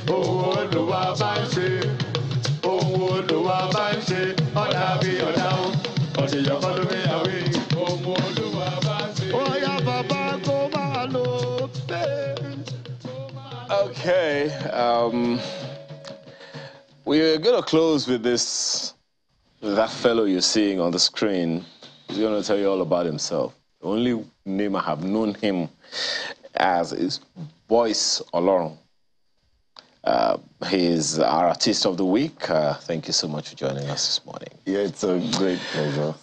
ohun Olúwa bá ń ṣe, ohun Olúwa bá ń ṣe, ọ̀dà bí ọ̀dà o, ọ̀dìyàn kọ́ ló fi àwí, ohun Olúwa bá ń ṣe. Oya bàbá kó máa lò pé. Okay, we're going to close with this. That fellow you're seeing on the screen is going to tell you all about himself. The only name I have known him as is Voice Olorun. He's our artist of the week. Thank you so much for joining us this morning. Yeah, it's a great pleasure.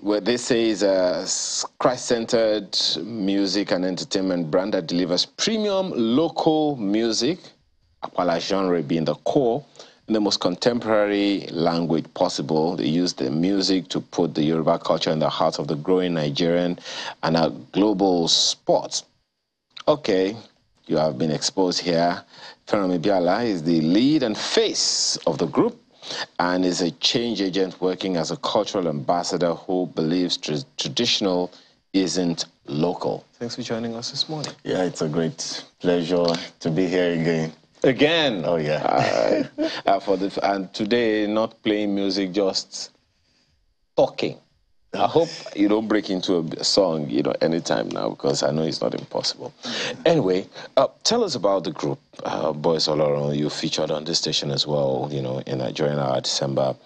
What they say is a Christ-centered music and entertainment brand that delivers premium local music, Apala genre being the core, in the most contemporary language possible. They use the music to put the Yoruba culture in the heart of the growing Nigerian and a global sport. Okay, you have been exposed here. Fẹ́rànmi Bíàlá is the lead and face of the group and is a change agent working as a cultural ambassador who believes traditional isn't local. Thanks for joining us this morning. Yeah, it's a great pleasure to be here again. Again? Oh, yeah. And today, not playing music, just talking. I hope you don't break into a song, anytime now, because I know it's not impossible. Anyway, tell us about the group, Boys Olorun. You featured on this station as well, during our December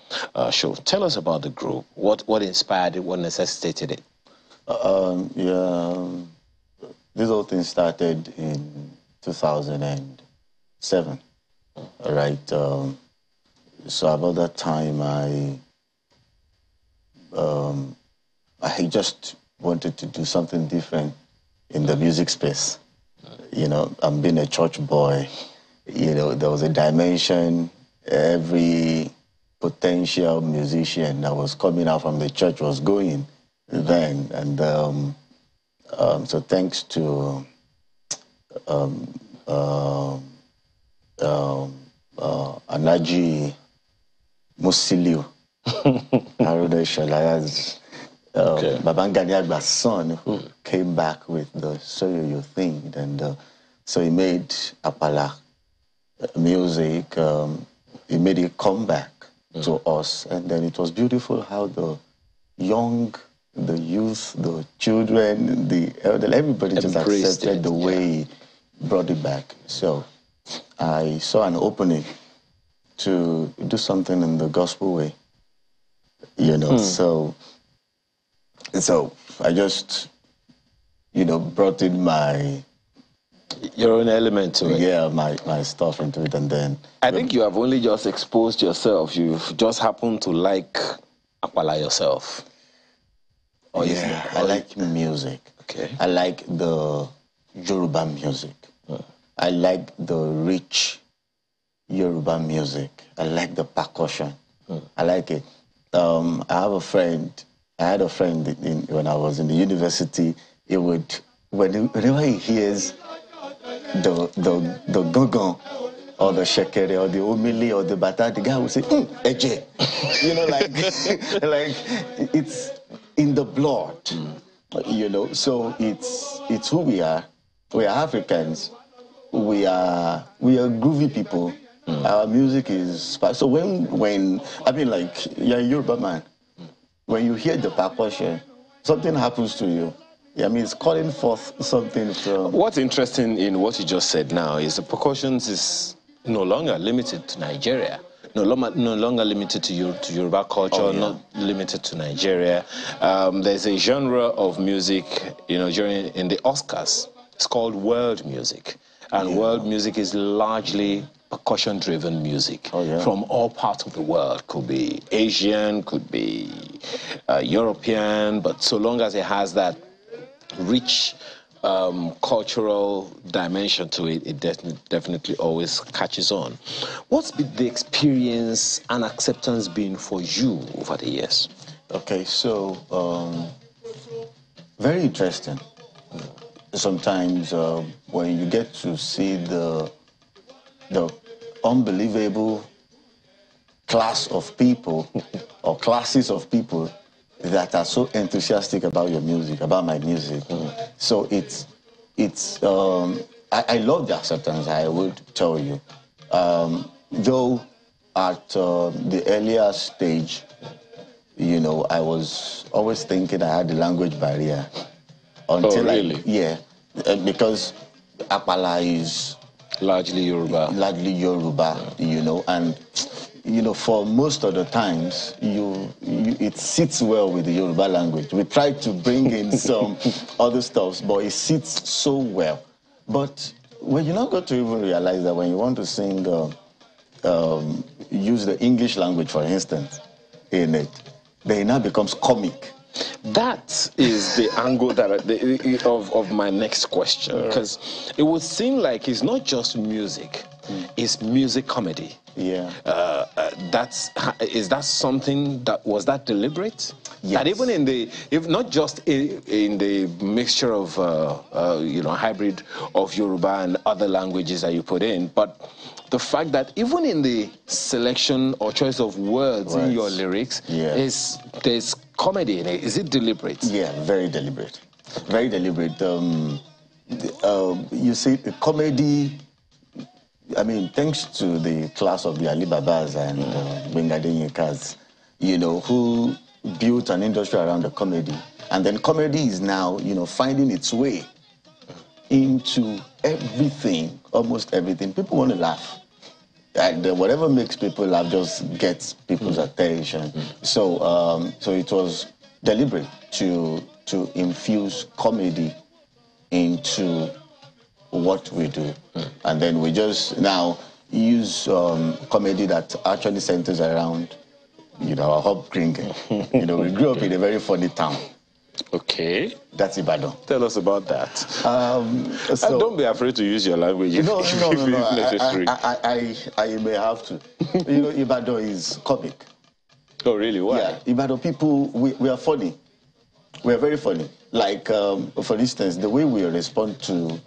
show. Tell us about the group. What inspired it? What necessitated it? This whole thing started in 2007, right? So about that time, I just wanted to do something different in the music space. I'm being a church boy. There was a dimension. Every potential musician that was coming out from the church was going then. And so thanks to Anaji Musiliu, Babangani Agba's son, who came back with the So You Think, and so he made Apala music. He made it come back to us, and then it was beautiful how the young, the youth, the children, the elderly, everybody just accepted the way he brought it back. So I saw an opening to do something in the gospel way, So I just, brought in your own element to it. Yeah, my stuff into it, and then I think you have only just exposed yourself. You've just happened to like Apala yourself. I like music. Okay. I like the Yoruba music. I like the rich Yoruba music. I like the percussion. I like it. I had a friend when I was in the university. He would, whenever he hears the gong or the shekere or the omili or the bata, the guy would say, Eje. like it's in the blood. So it's who we are. We are Africans. We are groovy people. Our music is so when I mean, like, you're a Yoruba man. When you hear the percussion, something happens to you. I mean, it's calling forth something from... What's interesting in what you just said now is the percussions is no longer limited to Nigeria. No longer limited to Yoruba culture, not limited to Nigeria. There's a genre of music, in the Oscars. It's called world music. And world music is largely percussion-driven music from all parts of the world. Could be Asian, could be European, but so long as it has that rich cultural dimension to it, it definitely always catches on. What's been the experience and acceptance been for you over the years? Okay, so very interesting. Sometimes when you get to see the unbelievable class of people or classes of people that are so enthusiastic about your music, about my music. So it's I love the acceptance, I would tell you. Though at the earlier stage, you know, I was always thinking I had the language barrier. Until really? Because Apala is Largely Yoruba. Largely Yoruba, you know, and you know, for most of the times, it sits well with the Yoruba language. We try to bring in some other stuff, but it sits so well. But when you're not going to even realize that when you want to sing, use the English language, for instance, in it, then it now becomes comic. That is the angle that of my next question, because it would seem like it's not just music, it's music comedy. Yeah. Is that something was that deliberate? Yes. That even in the, if not just in the mixture of you know, hybrid of Yoruba and other languages that you put in, but the fact that even in the selection or choice of words in your lyrics, there's comedy in it. Is it deliberate? Yeah, very deliberate. Very deliberate. You see, comedy, I mean, thanks to the class of the Alibabas and Bengadenyikas, you know, who built an industry around the comedy. And then comedy is now, you know, finding its way into everything, almost everything. People want to laugh. And whatever makes people laugh just gets people's attention. So, so it was deliberate to infuse comedy into what we do. And then we just now use comedy that actually centers around, you know, our upbringing. You know, we grew up in a very funny town. Okay. That's Ibadan. Tell us about that. So, and don't be afraid to use your language if necessary. I may have to. You know, Ibadan is comic. Oh, really? Why? Yeah, Ibadan people, we are funny. We are very funny. Like, for instance, the way we respond to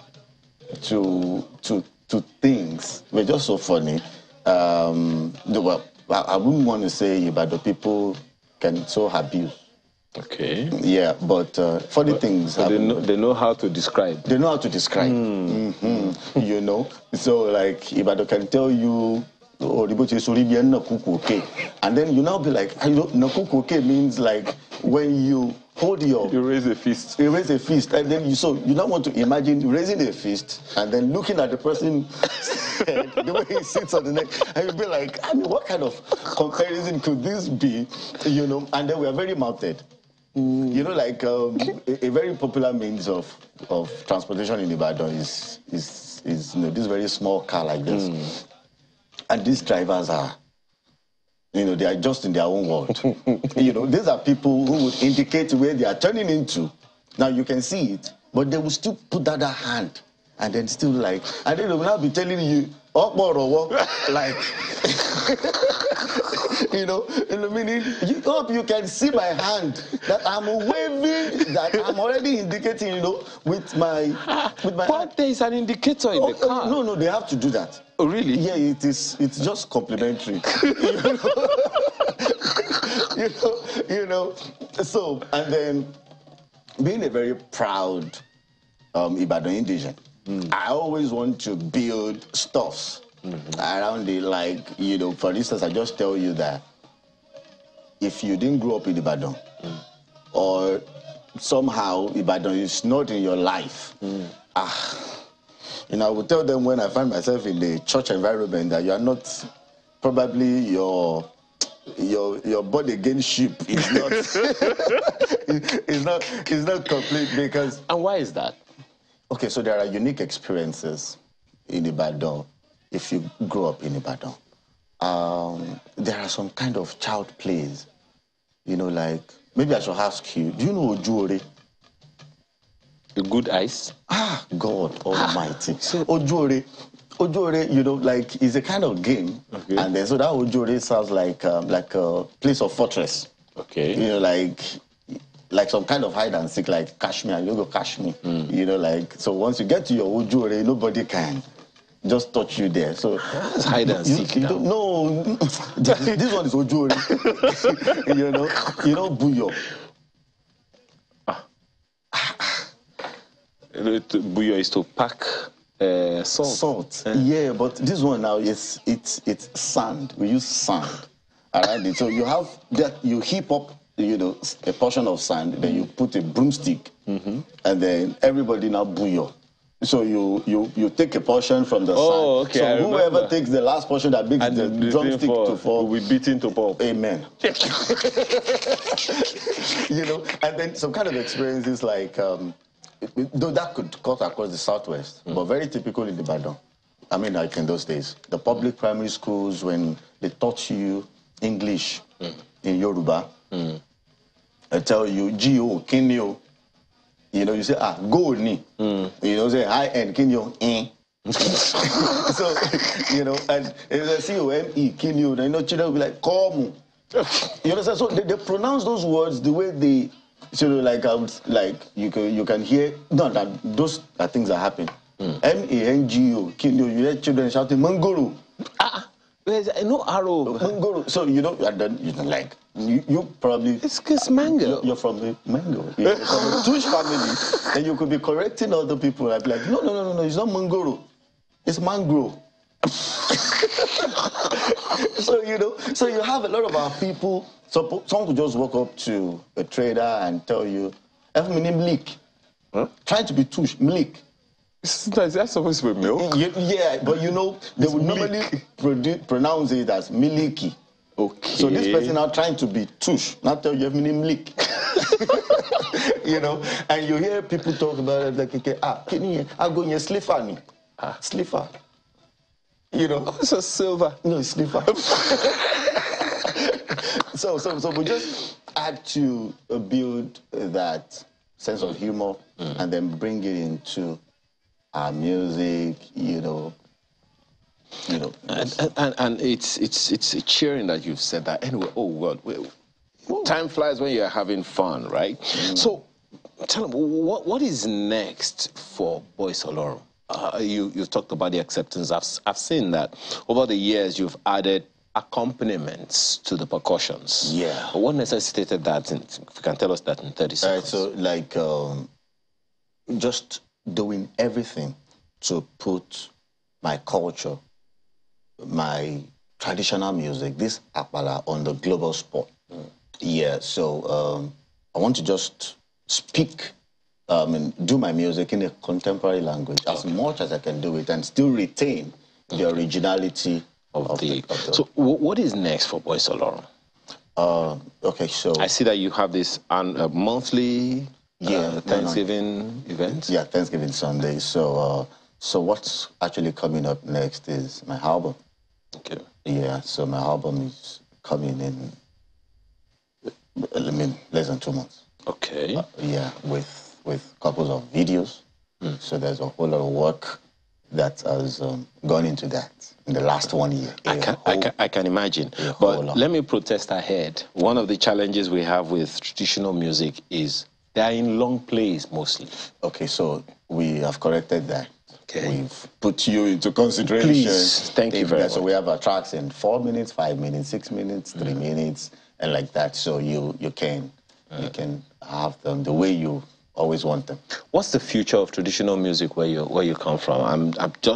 things, we're just so funny. Well, I wouldn't want to say Ibadan people can so abuse. Okay. Yeah, but funny things happen. They know how to describe. They know how to describe. You know, so like Ibadan can tell you, and then you now be like, nakukuke means like when you hold your... You raise a fist. You raise a fist, and then you now want to imagine raising a fist and then looking at the person head, the way he sits on the neck, and you'll be like, I mean, what kind of comparison could this be? You know, and then we are very mounted. You know, like a very popular means of transportation in Ibadan is you know, this very small car like this. And these drivers are, you know, they are just in their own world. You know, these are people who would indicate where they are turning into. Now you can see it, but they will still put that hand and then still like, and then they will now be telling you, like, you know, in the meaning, you hope you can see my hand, that I'm waving, that I'm already indicating, you know, with my But there is an indicator in the car. No, they have to do that. Oh, really? Yeah, it's just complimentary. you know. So, and then being a very proud Ibadan indigenous, I always want to build stuffs around it. Like, you know, for instance, I just tell you that if you didn't grow up in Ibadan, or somehow Ibadan is not in your life, you know, I would tell them when I find myself in the church environment that you are not, probably your born again sheep is not is not complete, because. And why is that? Okay, so there are unique experiences in Ibadan if you grow up in Ibadan. There are some kind of child plays, you know, like, maybe I should ask you, do you know Ojuore? The good eyes? God Almighty. So Ojuore, you know, like, is a kind of game, and then so that Ojuore sounds like a place of fortress. Okay. You know, like some kind of hide and seek, like catch me and you go catch me. You know, like, so once you get to your Ojuore, nobody can just touch you there. So that's hide and seek. You don't, no, this one is Ojuore. you know Buyo. Buyo is to pack salt. Salt. Yeah, but this one now is it's sand. We use sand. All right. So you have that. You heap up, a portion of sand. Then you put a broomstick, and then everybody now booyah. So you take a portion from the sand. Okay. So whoever takes the last portion that makes the drumstick to fall will be beaten to pulp. Amen. And then some kind of experiences like, though that could cut across the southwest, but very typical in Ibadan. I mean, like in those days, the public primary schools, when they taught you English in Yoruba, I tell you, G-O, Kinyo. You say, go ni. Say, hi, and Kinyo, So, and it's a C-O-M-E, Kinyo. Children will be like, come. You understand? So they pronounce those words the way they, you can hear, no, that those are things that happen. M-A-N-G-O, Kinyo, you hear children shouting, Mangoro. There's no arrow. Mangoro. So, and then, you probably... It's mango. You're from the mango. You're from the Tush family. And you could be correcting other people. I'd be like, no, it's not Mangoro. It's Mangro. So you have a lot of our people. So someone could just walk up to a trader and tell you, "F my name Mlik." Trying to be Tush, Mlik. That's supposed to be milk. Yeah, but they would normally pronounce it as Miliki. Okay. So this person now trying to be Tush, not tell you have my name Mlik. And you hear people talk about it like, okay, I'll go in your slipper. Slipper. It's a silver. No, it's slipper. So we just had to build that sense of humor and then bring it into our music, And it's cheering that you've said that. Anyway, time flies when you're having fun, right? So tell me, what is next for Boys Olorun? You've talked about the acceptance. I've seen that over the years you've added accompaniments to the percussions. Yeah. But what necessitated that? If you can tell us that in 30 seconds. So just doing everything to put my culture, my traditional music, this Apala, on the global spot. Yeah. So I want to just speak and do my music in a contemporary language as much as I can do it and still retain the originality of the... So what is next for Boys Olorun? Okay, so... I see that you have this monthly Thanksgiving event. Yeah, Thanksgiving Sunday. So what's actually coming up next is my album. Okay. Yeah, so my album is coming in, less than 2 months. Okay. Yeah, with couples of videos. So there's a whole lot of work that has gone into that in the last 1 year. I can imagine. But let me protest ahead. One of the challenges we have with traditional music is they're in long plays mostly. Okay, so we have corrected that. Okay. We've put you into consideration. Please, thank you very much. So we have our tracks in 4 minutes, 5 minutes, 6 minutes, 3 minutes, and like that. So you can have them the way you always want them. What's the future of traditional music where you come from? I'm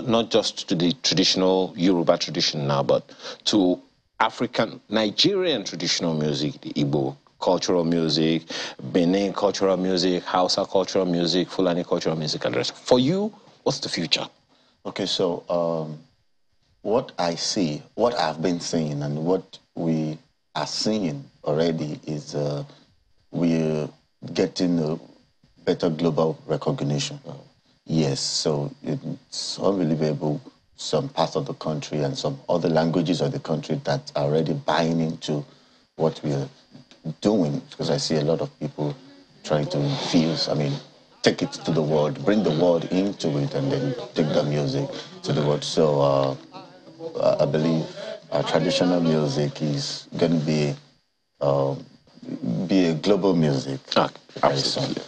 not just to the traditional Yoruba tradition now, but to African, Nigerian traditional music, the Igbo cultural music, Benin cultural music, Hausa cultural music, Fulani cultural music, and the rest. For you, what's the future? Okay, so what I see, what I've been seeing, and what we are seeing already is we're getting a better global recognition. Yes, so it's unbelievable. Some parts of the country and some other languages of the country that are already buying into what we're doing, because I see a lot of people trying to infuse, take it to the world, bring the world into it, and then take the music to the world. So I believe our traditional music is going to be a global music. Absolutely.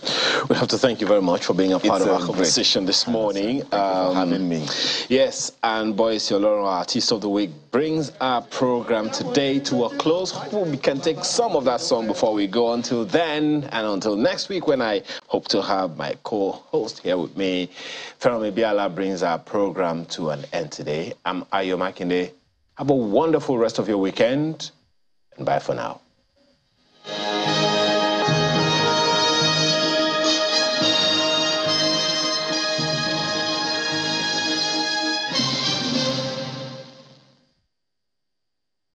We have to thank you very much for being a part of our great conversation this morning. Thank you for having me. Yes, and Boys Olorun, our Artist of the Week, brings our program today to a close. Hope we can take some of that song before we go. Until then, and until next week, when I hope to have my co-host here with me, Fermi Biala brings our program to an end today. I'm Ayo Makinde. Have a wonderful rest of your weekend, and bye for now.